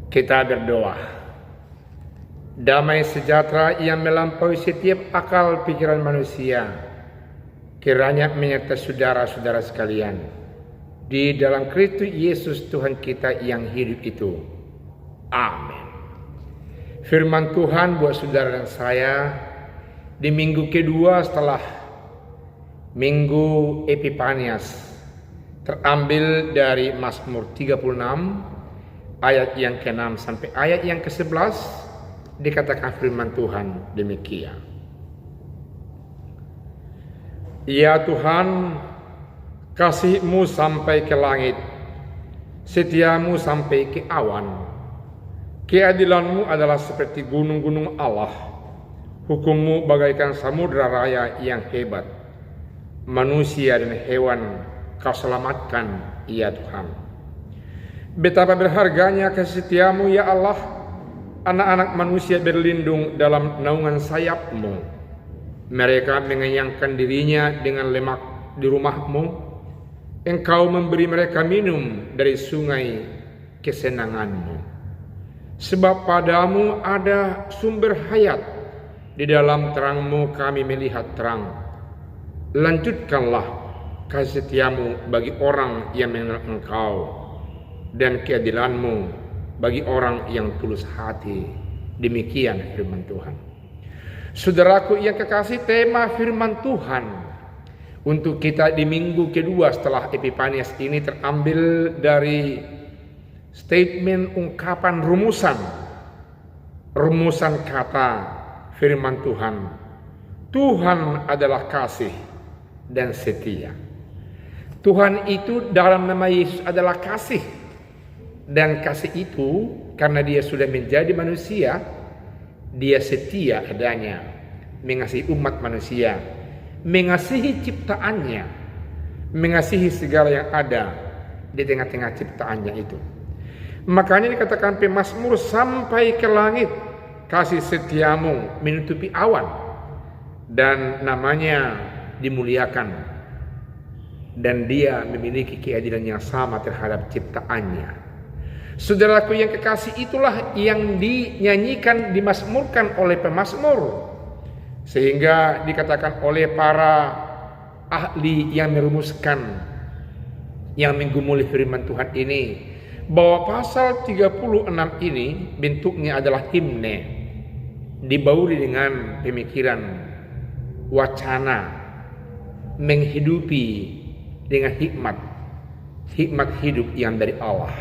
Kita berdoa. Damai sejahtera yang melampaui setiap akal pikiran manusia, kiranya menyertai saudara-saudara sekalian di dalam Kristus Yesus Tuhan kita yang hidup itu. Amin. Firman Tuhan buat saudara dan saya di minggu kedua setelah Minggu Epifanias, terambil dari Mazmur 36 ayat yang ke-6 sampai ayat yang ke-11. Dikatakan firman Tuhan demikian. Ya Tuhan, kasih-Mu sampai ke langit, setia-Mu sampai ke awan. Keadilan-Mu adalah seperti gunung-gunung Allah, hukum-Mu bagaikan samudra raya yang hebat. Manusia dan hewan Kau selamatkan, ya Tuhan. Betapa berharganya kasih setia-Mu, ya Allah. Anak-anak manusia berlindung dalam naungan sayap-Mu. Mereka mengenyangkan dirinya dengan lemak di rumah-Mu. Engkau memberi mereka minum dari sungai kesenangan-Mu. Sebab padamu ada sumber hayat, di dalam terang-Mu kami melihat terang. Lanjutkanlah kasih setia-Mu bagi orang yang mengenal Engkau, dan keadilan-Mu bagi orang yang tulus hati. Demikian firman Tuhan. Saudaraku yang kekasih, tema firman Tuhan untuk kita di minggu kedua setelah Epifanias ini terambil dari statement ungkapan rumusan kata firman Tuhan. Tuhan adalah kasih dan setia. Tuhan itu dalam nama Yesus adalah kasih. Dan kasih itu karena dia sudah menjadi manusia, dia setia adanya, mengasihi umat manusia, mengasihi ciptaannya, mengasihi segala yang ada di tengah-tengah ciptaannya itu. Makanya dikatakan pemazmur, sampai ke langit kasih setia-Mu menutupi awan, dan namanya dimuliakan, dan dia memiliki keadilan yang sama terhadap ciptaannya. Saudaraku yang kekasih, itulah yang dinyanyikan, dimazmurkan oleh pemazmur, sehingga dikatakan oleh para ahli yang merumuskan, yang menggumuli firman Tuhan ini, bahwa pasal 36 ini bentuknya adalah himne, dibauri dengan pemikiran, wacana, menghidupi dengan hikmat hidup yang dari Allah.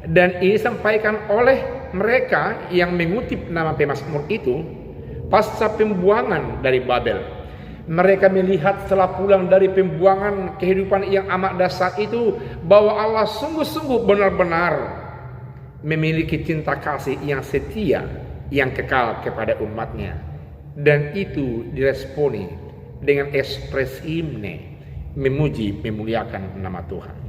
Dan ini disampaikan oleh mereka yang mengutip nama pemazmur itu pasca pembuangan dari Babel. Mereka melihat setelah pulang dari pembuangan kehidupan yang amat dasar itu, bahwa Allah sungguh-sungguh benar-benar memiliki cinta kasih yang setia, yang kekal kepada umatnya. Dan itu diresponi dengan ekspresi himne, memuji, memuliakan nama Tuhan.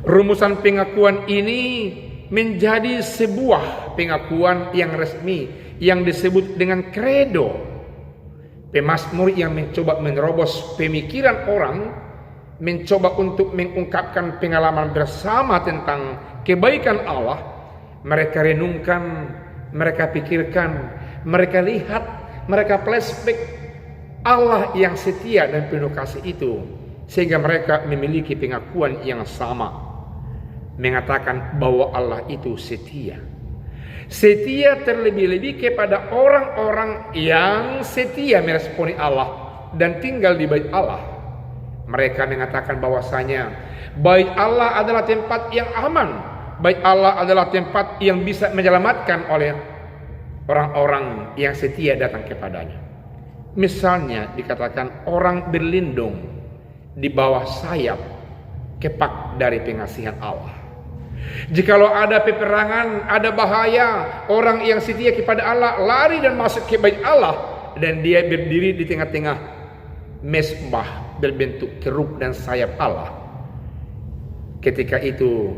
Rumusan pengakuan ini menjadi sebuah pengakuan yang resmi yang disebut dengan kredo. Pemazmur yang mencoba menerobos pemikiran orang, mencoba untuk mengungkapkan pengalaman bersama tentang kebaikan Allah. Mereka renungkan, mereka pikirkan, mereka lihat, mereka flashback Allah yang setia dan penuh kasih itu, sehingga mereka memiliki pengakuan yang sama, mengatakan bahwa Allah itu setia. Setia terlebih-lebih kepada orang-orang yang setia meresponi Allah dan tinggal di bait Allah. Mereka mengatakan bahwasanya bait Allah adalah tempat yang aman, bait Allah adalah tempat yang bisa menyelamatkan oleh orang-orang yang setia datang kepadanya. Misalnya dikatakan orang berlindung di bawah sayap kepak dari pengasihan Allah. Jikalau ada peperangan, ada bahaya, orang yang setia kepada Allah lari dan masuk ke bait Allah, dan dia berdiri di tengah-tengah mesbah berbentuk kerub dan sayap Allah. Ketika itu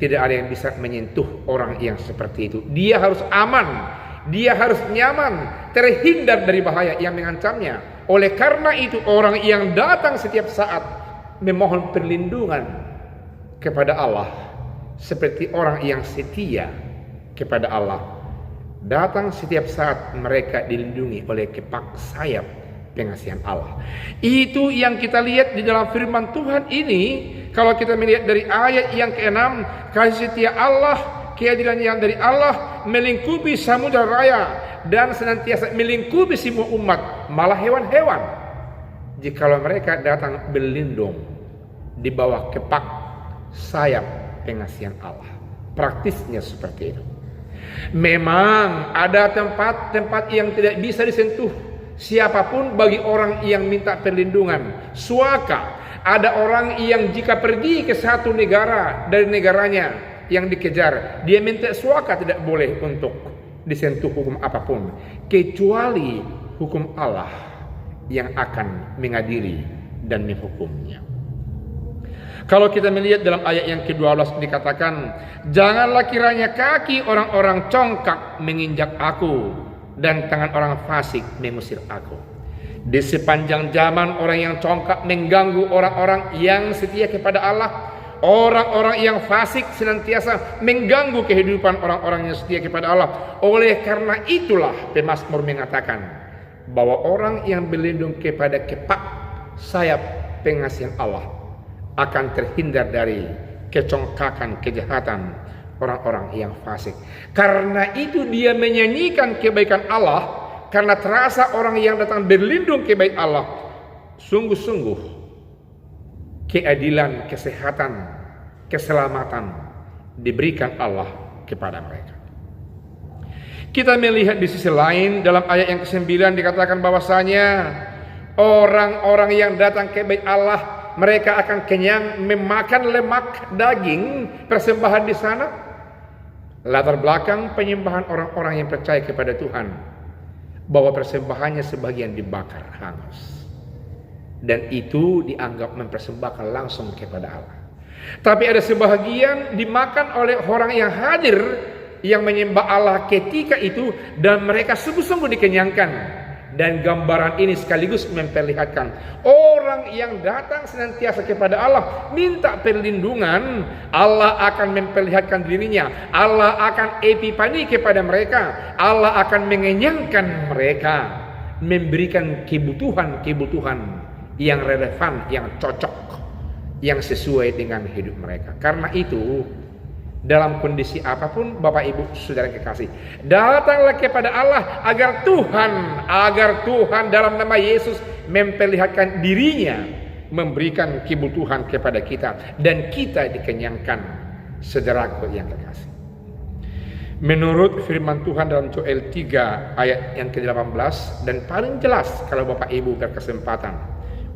tidak ada yang bisa menyentuh orang yang seperti itu. Dia harus aman, dia harus nyaman, terhindar dari bahaya yang mengancamnya. Oleh karena itu orang yang datang setiap saat memohon perlindungan kepada Allah, seperti orang yang setia kepada Allah, datang setiap saat mereka dilindungi oleh kepak sayap pengasihan Allah. Itu yang kita lihat di dalam firman Tuhan ini. Kalau kita melihat dari ayat yang ke-6, kasih setia Allah, keadilan yang dari Allah melingkupi samudra raya dan senantiasa melingkupi semua umat, malah hewan-hewan, jikalau mereka datang berlindung di bawah kepak sayap pengasihan Allah. Praktisnya seperti itu. Memang ada tempat-tempat yang tidak bisa disentuh siapapun bagi orang yang minta perlindungan. Suaka, ada orang yang jika pergi ke satu negara dari negaranya yang dikejar, dia minta suaka tidak boleh untuk disentuh hukum apapun, kecuali hukum Allah yang akan mengadili dan menghukumnya. Kalau kita melihat dalam ayat yang ke-12 dikatakan, janganlah kiranya kaki orang-orang congkak menginjak aku dan tangan orang fasik mengusir aku. Di sepanjang zaman orang yang congkak mengganggu orang-orang yang setia kepada Allah. Orang-orang yang fasik senantiasa mengganggu kehidupan orang-orang yang setia kepada Allah. Oleh karena itulah pemazmur mengatakan bahwa orang yang berlindung kepada kepak sayap pengasihan Allah akan terhindar dari kecongkakan kejahatan orang-orang yang fasik. Karena itu dia menyanyikan kebaikan Allah, karena terasa orang yang datang berlindung kebaik Allah, sungguh-sungguh keadilan, kesehatan, keselamatan diberikan Allah kepada mereka. Kita melihat di sisi lain dalam ayat yang ke-9 dikatakan bahwasanya orang-orang yang datang kebaik Allah, mereka akan kenyang memakan lemak daging persembahan di sana. Latar belakang penyembahan orang-orang yang percaya kepada Tuhan, bahwa persembahannya sebagian dibakar hangus, dan itu dianggap mempersembahkan langsung kepada Allah. Tapi ada sebagian dimakan oleh orang yang hadir yang menyembah Allah ketika itu, dan mereka sungguh-sungguh dikenyangkan. Dan gambaran ini sekaligus memperlihatkan orang yang datang senantiasa kepada Allah, minta perlindungan, Allah akan memperlihatkan dirinya, Allah akan epifani kepada mereka, Allah akan mengenyangkan mereka, memberikan kebutuhan-kebutuhan yang relevan, yang cocok, yang sesuai dengan hidup mereka. Karena itu, dalam kondisi apapun Bapak Ibu Saudara kekasih, datanglah kepada Allah agar Tuhan dalam nama Yesus memperlihatkan dirinya, memberikan kebutuhan kepada kita, dan kita dikenyangkan. Saudaraku yang kekasih, menurut firman Tuhan dalam Joel 3 ayat yang ke-18, dan paling jelas kalau Bapak Ibu berkesempatan,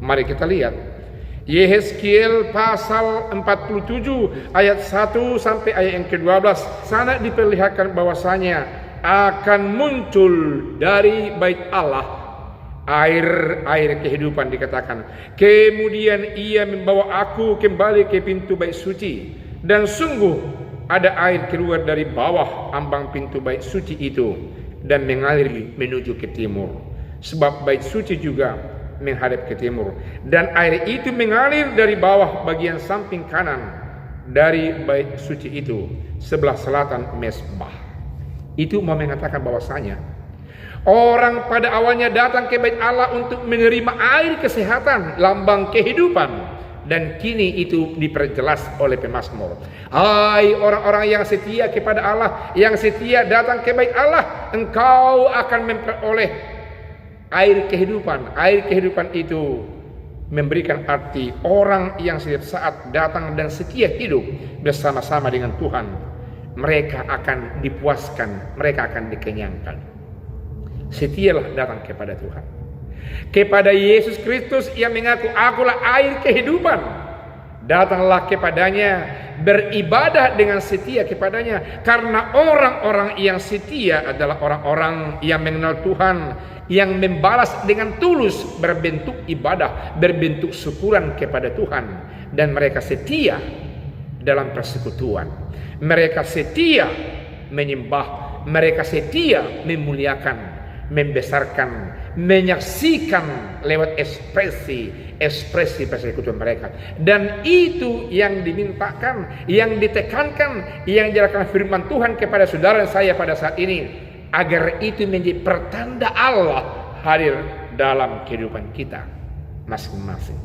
mari kita lihat Yehezkiel pasal 47 ayat 1 sampai ayat yang ke-12. Sana diperlihatkan bahwasanya akan muncul dari bait Allah air kehidupan, dikatakan. Kemudian ia membawa aku kembali ke pintu bait suci, dan sungguh ada air keluar dari bawah ambang pintu bait suci itu dan mengalir menuju ke timur, sebab bait suci juga menghadap ke timur, dan air itu mengalir dari bawah bagian samping kanan dari bait suci itu sebelah selatan mesbah. Itu mau mengatakan bahwasanya orang pada awalnya datang ke bait Allah untuk menerima air kesehatan, lambang kehidupan, dan kini itu diperjelas oleh pemazmur. Hai orang-orang yang setia kepada Allah, yang setia datang ke bait Allah, engkau akan memperoleh air kehidupan. Air kehidupan itu memberikan arti orang yang setiap saat datang dan setia hidup bersama-sama dengan Tuhan, mereka akan dipuaskan, mereka akan dikenyangkan. Setialah datang kepada Tuhan, kepada Yesus Kristus yang mengaku akulah air kehidupan. Datanglah kepadanya, beribadah dengan setia kepadanya, karena orang-orang yang setia adalah orang-orang yang mengenal Tuhan, yang membalas dengan tulus, berbentuk ibadah, berbentuk syukuran kepada Tuhan, dan mereka setia dalam persekutuan, mereka setia menyembah, mereka setia memuliakan, membesarkan, menyaksikan lewat ekspresi persekutuan mereka. Dan itu yang dimintakan, yang ditekankan, yang dilakukan firman Tuhan kepada saudara saya pada saat ini, agar itu menjadi pertanda Allah hadir dalam kehidupan kita masing-masing.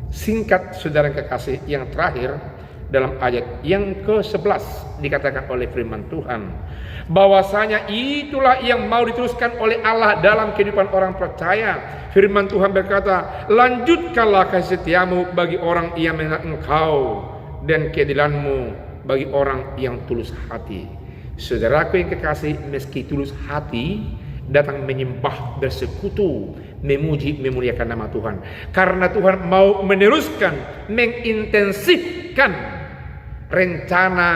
Singkat saudara yang kekasih, yang terakhir dalam ayat yang ke-11 dikatakan oleh firman Tuhan, bahwasanya itulah yang mau diteruskan oleh Allah dalam kehidupan orang percaya. Firman Tuhan berkata, lanjutkanlah kasih setiamu bagi orang yang mengenal engkau, dan keadilanmu bagi orang yang tulus hati. Saudaraku yang kekasih, meski tulus hati, datang menyembah, bersekutu, memuji, memuliakan nama Tuhan, karena Tuhan mau meneruskan, mengintensifkan rencana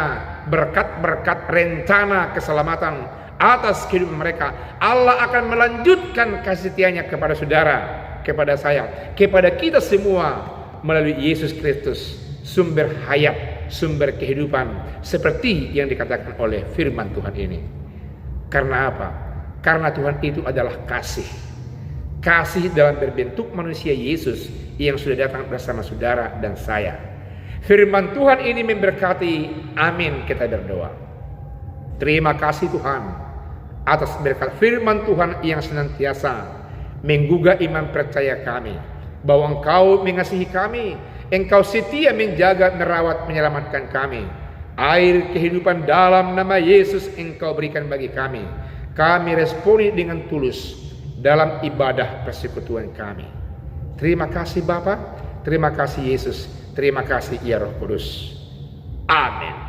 berkat-berkat, rencana keselamatan atas kehidupan mereka. Allah akan melanjutkan kasih setianya kepada saudara, kepada saya, kepada kita semua melalui Yesus Kristus, sumber hayat, sumber kehidupan, seperti yang dikatakan oleh firman Tuhan ini. Karena apa? Karena Tuhan itu adalah kasih. Kasih dalam berbentuk manusia Yesus yang sudah datang bersama saudara dan saya. Firman Tuhan ini memberkati. Amin, kita berdoa. Terima kasih Tuhan atas berkat firman Tuhan yang senantiasa menggugah iman percaya kami, bahwa Engkau mengasihi kami, Engkau setia menjaga, merawat, menyelamatkan kami. Air kehidupan dalam nama Yesus Engkau berikan bagi kami. Kami responi dengan tulus dalam ibadah persekutuan kami. Terima kasih Bapa, terima kasih Yesus, terima kasih ya Roh Kudus. Amin.